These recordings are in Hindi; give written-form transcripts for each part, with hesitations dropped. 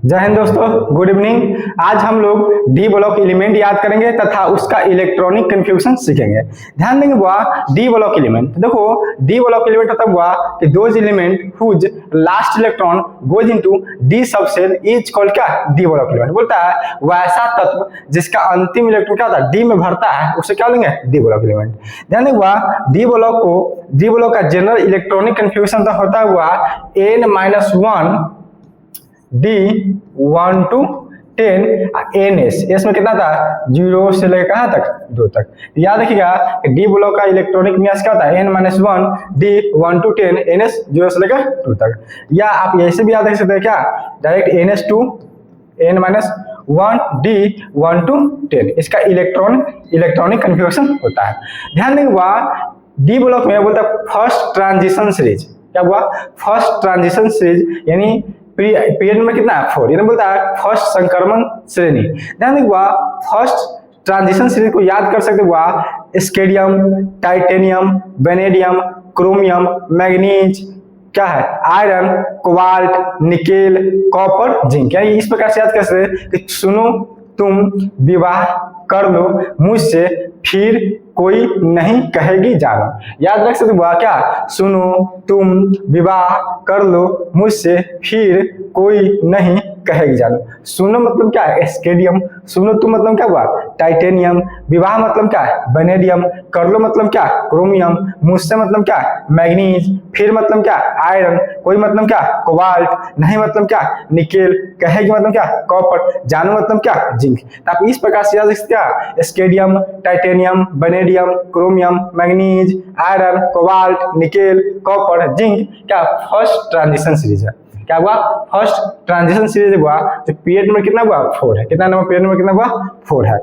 जय हिंद दोस्तों, गुड इवनिंग। आज हम लोग डी ब्लॉक एलिमेंट याद करेंगे तथा उसका इलेक्ट्रॉनिक कन्फ्यूजन सीखेंगे। ध्यान देंगे बुआ, डी ब्लॉक एलिमेंट। देखो, डी ब्लॉक एलिमेंट होता हुआ कि those element whose last electron goes into D subshell is called क्या, डी ब्लॉक एलिमेंट। बोलता है वैसा तत्व जिसका अंतिम इलेक्ट्रॉन क्या होता है, डी में भरता है, उसे क्या लेंगे, डी ब्लॉक एलिमेंट। ध्यान देंगे बुआ, डी ब्लॉक का जनरल इलेक्ट्रॉनिक कन्फ्यूजन होता हुआ n-1 D1 to 10 NS। S में कितना था, 0 से लेकर कहाँ तक, 2 तक। याद रखिएगा डी ब्लॉक का इलेक्ट्रॉनिक विन्यास क्या होता है, n-1 D1 to 10 NS 0 से लेकर 2 तक। या आप ऐसे भी याद रख सकते हैं क्या, direct NS to n-1 D1 to 10। इसका इलेक्ट्रॉनिक कन्फ्यूजन होता है। ध्यान देंगे डी ब्लॉक में बोलता है फर्स्ट ट्रांजिशन सीरीज। क्या हुआ, फर्स्ट ट्रांजिशन सीरीज यानी पीरियड में कितना है, 4। यानी बोलता है फर्स्ट संक्रमण श्रेणी। ध्यान देंगे फर्स्ट ट्रांजिशन सीरीज को याद कर सकते हुआ स्केडियम, टाइटेनियम, वेनेडियम, क्रोमियम, मैग्नीज, क्या है, iron, cobalt, nickel, copper, zinc. यानी इस प्रकार से याद कर सकते कि सुनो तुम विवाह कर लो मुझसे, फिर कोई नहीं कहेगी जानो। याद रख सकते हो क्या, सुनो तुम विवाह कर लो मुझसे, फिर कोई नहीं कहेगी जानो। सुनो मतलब क्या है, स्केडियम। सुनो तुम मतलब क्या हुआ, टाइटेनियम। विवाह मतलब क्या है, वेनेडियम। कर लो मतलब क्या, क्रोमियम। मुझसे मतलब क्या, मैग्नीज। फिर मतलब क्या, आयरन। कोई मतलब क्या, कोबाल्ट। नहीं मतलब क्या, निकेल। कहेगी मतलब क्या, कॉपर। जानो मतलब क्या, जिंक। तो आप इस प्रकार से याद रख सकते हैं, स्केडियम, titanium, vanadium, chromium, manganese, iron, cobalt, nickel, copper, zinc क्या फर्स्ट ट्रांजिशन सीरीज है। क्या हुआ, फर्स्ट ट्रांजिशन सीरीज हुआ तो पीरियड नंबर कितना हुआ, 4 है। कितना नंबर, पीरियड नंबर कितना हुआ, 4 है।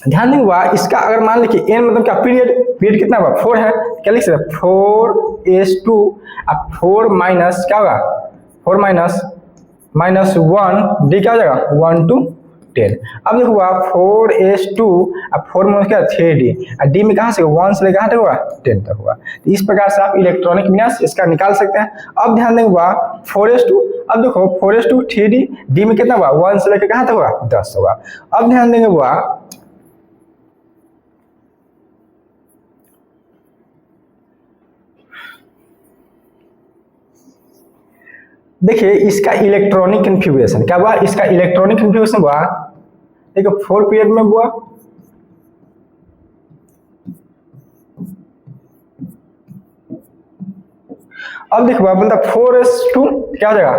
ध्यान देंगे इसका अगर मान लीजिए एन मतलब क्या, पीरियड कितना हुआ, 4 है। क्या लिख सकते, 4s2 अब 4 माइनस क्या होगा, 4 माइनस 1 डी क्या हो जाएगा, 1 to 10। अब देखो 4s2 अब 4 में क्या, 3d और डी में कहाँ से 1 से लेकर कहाँ तक होगा, 10 तक होगा। तो इस प्रकार से आप इलेक्ट्रॉनिक विन्यास इसका निकाल सकते हैं। अब ध्यान देंगे 4s2, अब देखो 4s2 3d, डी में कितना हुआ, 1 से लेकर कहाँ तक होगा, 10 होगा। अब ध्यान देंगे देखिए इसका इलेक्ट्रॉनिक कन्फिगरेशन क्या हुआ, इसका इलेक्ट्रॉनिक कन्फिगरेशन हुआ, देखो 4 पीरियड में हुआ, अब देखो बोलता 4s2 क्या हो जाएगा,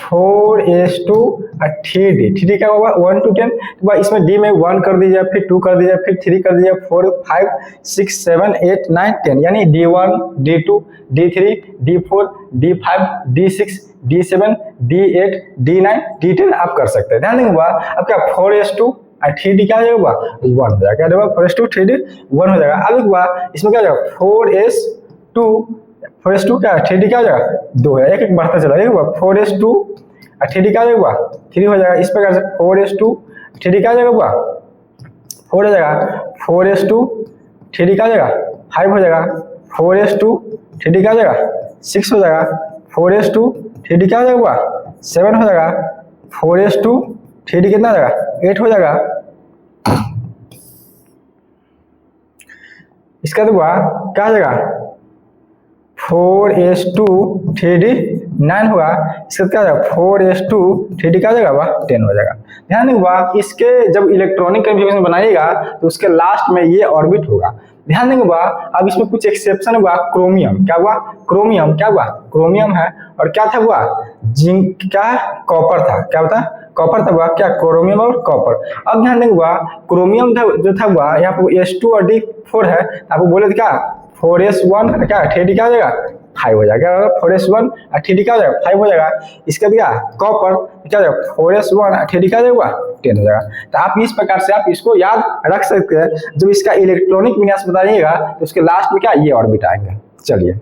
4s2 और 3d क्या होगा 1 to 10। तो इसमें d में 1 कर दीजिए, फिर 2 कर दीजिए, फिर 3 कर दीजिए, 4 5 6 7 8 9 10 यानी d1 d2 d3 d4 d5 d6 d7 d8 d9 d10 आप कर सकते हैं। ध्यान देंगे अब क्या 4s2 और 3d क्या हो जाएगा, 1 हो जाएगा। क्या होगा, 4s2 3d 1 हो जाएगा। अब इसमें क्या हो जाएगा, 4s2 क्या है, 3d क्या हो जाएगा, 2 है, एक बढ़ता चला जाएगा। 4s2 और 3d क्या हो जाएगा, 3 हो जाएगा। इस प्रकार से 4s2 3d क्या हो जाएगा, 4 हो जाएगा। 4s2 3d क्या हो जाएगा, 5 हो जाएगा। 4s2 3d क्या हो जाएगा, 6 हो जाएगा। 4s2 3d क्या हो जाएगा, 7 हो जाएगा। 4s2 3d कितना हो जाएगा, 8 हो जाएगा। इसका तो क्या हो जाएगा, 4s2 3d 9 होगा। इसका क्या हो जाएगा, 4s2 3d क्या हो जाएगा, 10 हो जाएगा। ध्यान देंगे इसके जब इलेक्ट्रॉनिक कन्फिगरेशन बनाइएगा तो उसके लास्ट में ये ऑर्बिट होगा। ध्यान देंगे अब इसमें कुछ एक्सेप्शन हुआ, क्रोमियम क्या हुआ, क्रोमियम क्या हुआ, क्रोमियम है। और क्या था हुआ, जिंक क्या है, कॉपर था। क्या होता है, कॉपर था क्या, क्रोमियम और कॉपर। अब ध्यान देंगे क्रोमियम जो था यहाँ पर s2 और d4 है, आपको बोले क्या 4s1 क्या 3d क्या हो जाएगा, 5 हो जाएगा। 4s1 और 3d क्या हो जाएगा, 5 हो जाएगा। इसका क्या कॉपर क्या हो जाएगा, 4s1 और 3d क्या हो जाएगा, 10 हो जाएगा। तो आप इस प्रकार से आप इसको याद रख सकते हैं। जब इसका इलेक्ट्रॉनिक विन्यास बताइएगा तो उसके लास्ट में क्या ये ऑर्बिट आएंगे। चलिए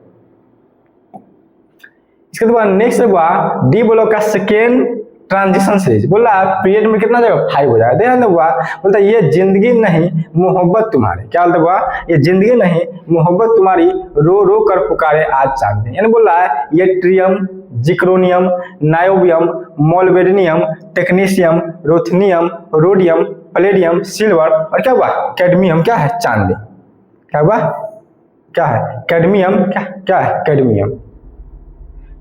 इसके बाद नेक्स्ट हुआ डी ब्लॉक का सेकेंड ट्रांजिशन सीरीज। बोला पीरियड में कितना जाएगा, 5 हो जाएगा। ध्यान हुआ बोलता ये जिंदगी नहीं मोहब्बत तुम्हारी, क्या बोलता हुआ, ये जिंदगी नहीं मोहब्बत तुम्हारी रो रो कर पुकारे आज चांदनी। यानी बोल रहा है ये Triumf zirconium, niobium, molybdenum, technetium, ruthenium, rhodium, palladium, silver और क्या हुआ कैडमियम, क्या है चांदी, क्या हुआ क्या है कैडमियम, क्या है कैडमियम,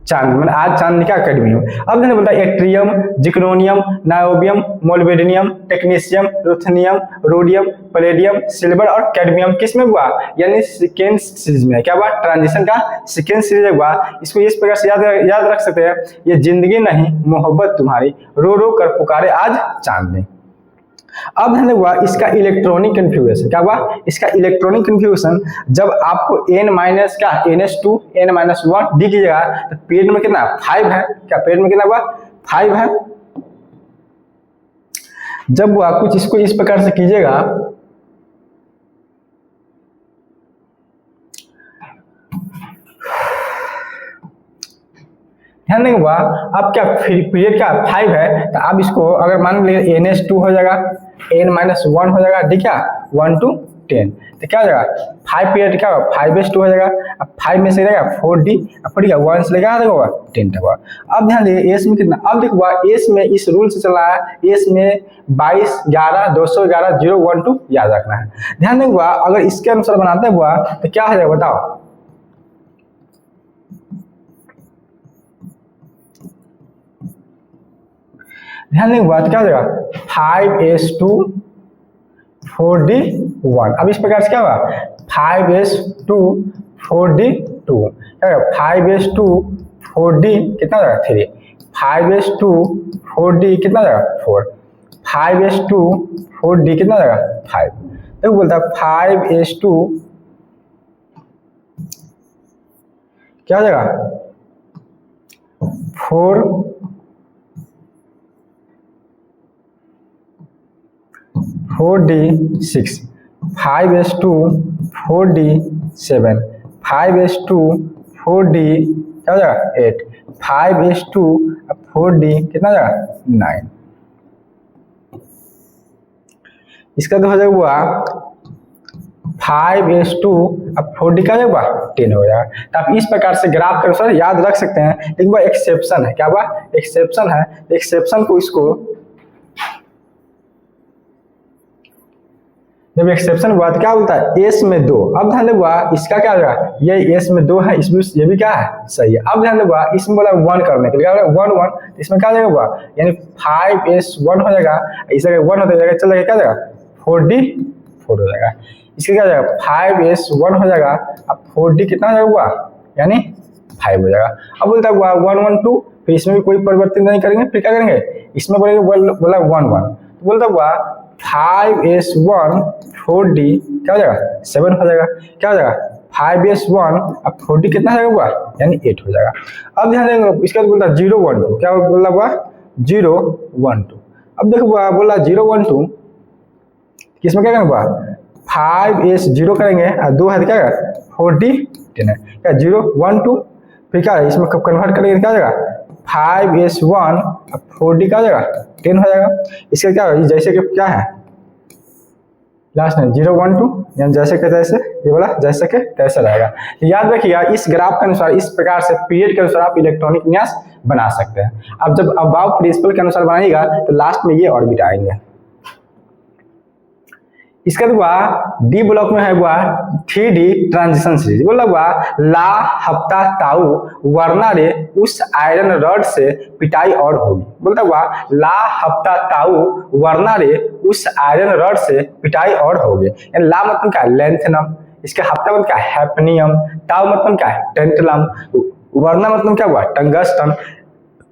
चांदी मतलब आज चांदी का कैडमियम। अब मैंने बोलता है atrium, zirconium, niobium, molybdenum, technetium, ruthenium, rhodium, palladium, silver और कैडमियम किस में हुआ, यानी सीक्वेंस सीरीज में, क्या हुआ ट्रांजिशन का सीक्वेंस सीरीज हुआ। इसको इस प्रकार से याद रख सकते हैं, ये जिंदगी नहीं मोहब्बत तुम्हारी, रो रो कर पुकारे आज चांदनी। अब ध्यान हुआ इसका इलेक्ट्रॉनिक कन्फ्यूगेशन, क्या हुआ इसका इलेक्ट्रॉनिक कन्फ्यूगेशन, जब आपको n माइनस का NH2 n माइनस 1 डी कीजिएगा तो पीरियड में कितना 5 है, क्या पीरियड में कितना हुआ 5 है। जब वह कुछ इसको इस प्रकार से कीजिएगा, ध्यान देंगे हुआ अब क्या पीरियड क्या 5 है, तो आप इसको अगर मान लीजिए NH2 हो जाएगा, n माइनस 1 हो जाएगा, ठीक है 1 to 10, तो क्या हो जाएगा 5 पीरियड क्या होगा 5s2 हो जाएगा। अब 5 में से रहेगा 4d, अब फिर क्या 1 से लेगा होगा 10 तक होगा। अब ध्यान दीजिए एस में कितना, अब देखो एस में इस रूल से चल रहा है, एस में 22 11 211 0 1 2 याद रखना है। ध्यान देंगे अगर इसके अनुसार बनाते हुआ तो क्या हो जाएगा बताओ, ध्यान देंगे बात क्या हो जाएगा 5s2 4d1। अब इस प्रकार से क्या होगा 5s2 4d2, क्या होगा 5s2 4d कितना जाएगा 3, 5s2 4d कितना जाएगा 4, 5s2 4d कितना जाएगा 5। देखो बोलता है 5s2 क्या हो जाएगा 4d6, 5s2 4d7, 5s2 4d क्या हो जाएगा 8, 5s2 4d कितना हो जाएगा 9। इसका तो हो जाएगा 5s2 4d का जाएगा 10 हो जाएगा। तो आप इस प्रकार से ग्राफ के अनुसार याद रख सकते हैं, लेकिन वह एक्सेप्शन है, क्या हुआ एक्सेप्शन है, एक्सेप्शन को इसको जब एक्सेप्शन हुआ तो क्या बोलता है एस में 2। अब ध्यान देगा इसका क्या होगा, ये एस में 2 है, इसमें ये भी क्या है सही है। अब ध्यान देगा इसमें बोला 1 करने के लिए 1 1, इसमें क्या जाएगा यानी 5s1 हो जाएगा, इस जगह 1 हो जाएगा, चल जाएगा क्या जाएगा 4d4 हो जाएगा। इसका क्या जाएगा 5s1 हो जाएगा, अब 4d कितना हो जाएगा यानी 5 हो जाएगा। अब बोलता है 1 1 2, फिर इसमें भी कोई परिवर्तन नहीं करेंगे, फिर क्या करेंगे इसमें बोला 1 1, तो बोलता हुआ 5s1 4d क्या हो जाएगा 7 हो जाएगा, क्या हो जाएगा 5s1 अब 4d कितना हो जाएगा यानी 8 हो जाएगा। अब ध्यान देंगे इसका बोलता 0 1 2, क्या बोला हुआ 0 1 2। अब देखो बोला 0 1 2, किसमें क्या करेंगे 5s0 करेंगे और 2 है क्या 4d 10 है, क्या 0 1 2, फिर क्या है इसमें कन्वर्ट करेंगे क्या हो जाएगा 5s1 अब 4d का हो जाएगा 10 हो जाएगा। इसका क्या है जैसे कि क्या है लास्ट में 0 1 2, यानी जैसे के तैसे, ये बोला जैसे के तैसे रहेगा। याद रखिएगा इस ग्राफ के अनुसार इस प्रकार से पीरियड के अनुसार आप इलेक्ट्रॉनिक विन्यास बना सकते हैं। अब जब अबाव प्रिंसिपल के अनुसार बनाइएगा तो लास्ट में ये ऑर्बिट आएंगे। इसका हुआ डी ब्लॉक में है हुआ 3D ट्रांजिशन सीरीज, बोला हुआ ला हफ्ता ताऊ वरना रे उस आयरन रड से पिटाई और होगी। बोलता हुआ ला हफ्ता ताऊ वरना रे उस आयरन रड से पिटाई और होगी। यानी ला मतलब क्या है लेंथनम, इसके हफ्ता मतलब क्या है हैपनियम, ताऊ मतलब क्या है टेंटलम, वरना मतलब क्या हुआ टंगस्टन,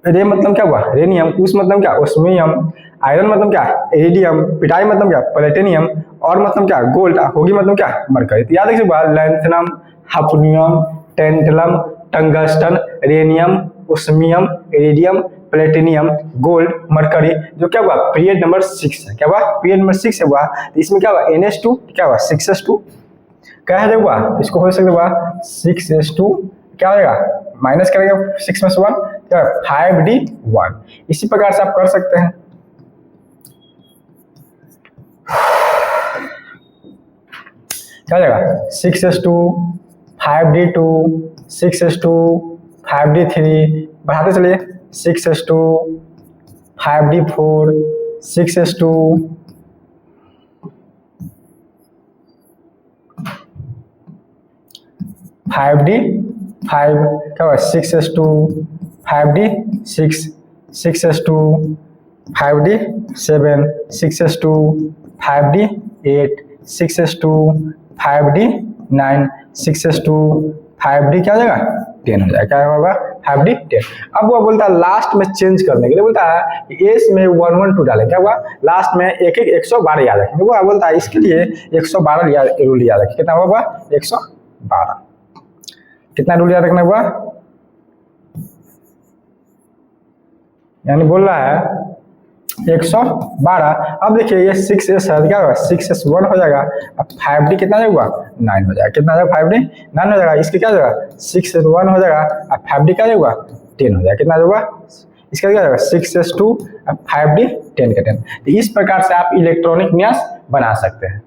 रे मतलब क्या हुआ रेनियम, उस मतलब क्या ओस्मियम, आयरन मतलब क्या इरिडियम, पिटाई मतलब क्या प्लेटिनियम, और मतलब क्या गोल्ड, होगी मतलब क्या मरकरी। तो याद रखिए lanthanum, hafnium, tantalum, tungsten, rhenium, osmium, iridium, platinum, gold, mercury, जो क्या हुआ पीरियड नंबर 6 है। क्या हुआ पीरियड नंबर 6 है हुआ, तो इसमें क्या हुआ NH2 क्या हुआ 6s2 क्या है हुआ, इसको हो सकता हुआ 6s2 क्या हो जाएगा माइनस करेंगे 6 में से 1 क्या 5d1। इसी प्रकार से आप कर सकते हैं। क्या हो जाएगा 6s2 5d2 6s2 5d3 बढ़ाते चलिए 6s2 5d4 6s2 5d5 क्या हुआ 6s2 5d6 6s2 5d7 6s2 5d8 6s2 5d9 6s2 5d क्या हो जाएगा 10 हो जाएगा। क्या होगा 5d 10। अब वो बोलता है लास्ट में चेंज करने के लिए बोलता है कि एस में 112 डालें। क्या हुआ लास्ट में एक 112 याद रखेंगे। वो बोलता है इसके लिए 112 रूल याद रखें। कितना होगा 112। कितना रूल याद रखना हुआ यानी बोल रहा है 112। अब देखिए ये 6s है क्या होगा 6s 1 हो जाएगा। अब 5d कितना होगा 9 हो जाएगा। कितना हो जाएगा 5d 9 हो जाएगा। इसके क्या हो जाएगा 6s 1 हो जाएगा। अब 5d क्या होगा 10 हो जाएगा। कितना होगा इसका क्या होगा 6s2 अब 5d 10 का 10। तो इस प्रकार से आप इलेक्ट्रॉनिक मैथ बना सकते हैं।